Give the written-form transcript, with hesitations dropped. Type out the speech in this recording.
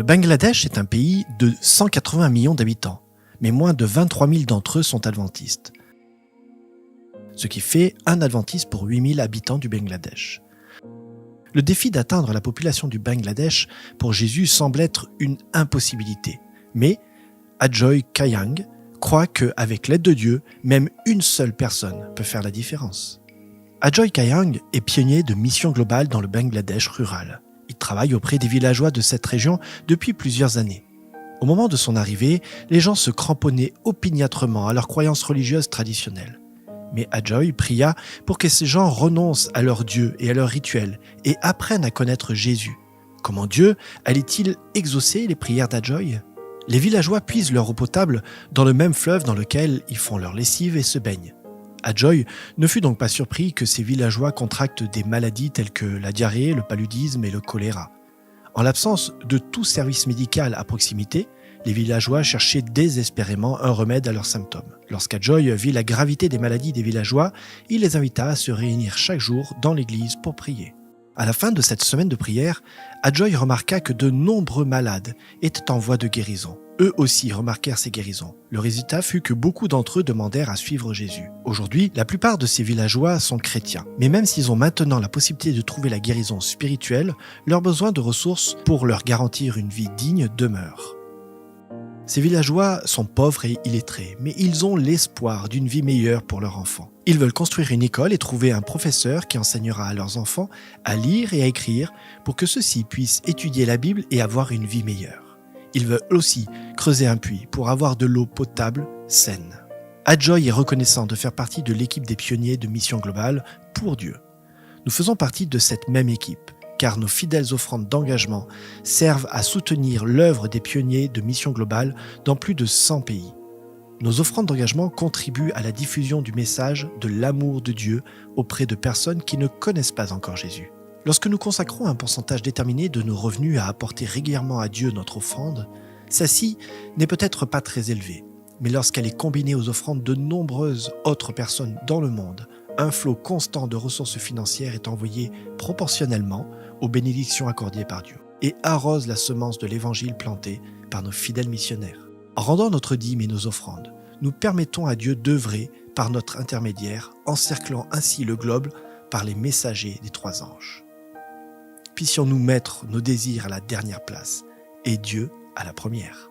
Le Bangladesh est un pays de 180 millions d'habitants, mais moins de 23 000 d'entre eux sont adventistes, ce qui fait un adventiste pour 8 000 habitants du Bangladesh. Le défi d'atteindre la population du Bangladesh pour Jésus semble être une impossibilité, mais Ajoy Kayang croit qu'avec l'aide de Dieu, même une seule personne peut faire la différence. Ajoy Kayang est pionnier de mission globale dans le Bangladesh rural. Il travaille auprès des villageois de cette région depuis plusieurs années. Au moment de son arrivée, les gens se cramponnaient opiniâtrement à leurs croyances religieuses traditionnelles. Mais Ajoy pria pour que ces gens renoncent à leur Dieu et à leurs rituels et apprennent à connaître Jésus. Comment Dieu allait-il exaucer les prières d'Ajoy ? Les villageois puisent leur eau potable dans le même fleuve dans lequel ils font leur lessive et se baignent. Ajoy ne fut donc pas surpris que ces villageois contractent des maladies telles que la diarrhée, le paludisme et le choléra. En l'absence de tout service médical à proximité, les villageois cherchaient désespérément un remède à leurs symptômes. Lorsqu'Ajoy vit la gravité des maladies des villageois, il les invita à se réunir chaque jour dans l'église pour prier. À la fin de cette semaine de prière, Ajoy remarqua que de nombreux malades étaient en voie de guérison. Eux aussi remarquèrent ces guérisons. Le résultat fut que beaucoup d'entre eux demandèrent à suivre Jésus. Aujourd'hui, la plupart de ces villageois sont chrétiens. Mais même s'ils ont maintenant la possibilité de trouver la guérison spirituelle, leur besoin de ressources pour leur garantir une vie digne demeure. Ces villageois sont pauvres et illettrés, mais ils ont l'espoir d'une vie meilleure pour leurs enfants. Ils veulent construire une école et trouver un professeur qui enseignera à leurs enfants à lire et à écrire pour que ceux-ci puissent étudier la Bible et avoir une vie meilleure. Ils veulent aussi creuser un puits pour avoir de l'eau potable saine. Ajoy est reconnaissant de faire partie de l'équipe des pionniers de Mission Globale pour Dieu. Nous faisons partie de cette même équipe, car nos fidèles offrandes d'engagement servent à soutenir l'œuvre des pionniers de Mission Globale dans plus de 100 pays. Nos offrandes d'engagement contribuent à la diffusion du message de l'amour de Dieu auprès de personnes qui ne connaissent pas encore Jésus. Lorsque nous consacrons un pourcentage déterminé de nos revenus à apporter régulièrement à Dieu notre offrande, celle-ci n'est peut-être pas très élevée, mais lorsqu'elle est combinée aux offrandes de nombreuses autres personnes dans le monde, un flot constant de ressources financières est envoyé proportionnellement aux bénédictions accordées par Dieu et arrose la semence de l'évangile plantée par nos fidèles missionnaires. En rendant notre dîme et nos offrandes, nous permettons à Dieu d'œuvrer par notre intermédiaire, encerclant ainsi le globe par les messagers des 3 anges. Puissions-nous mettre nos désirs à la dernière place et Dieu à la première.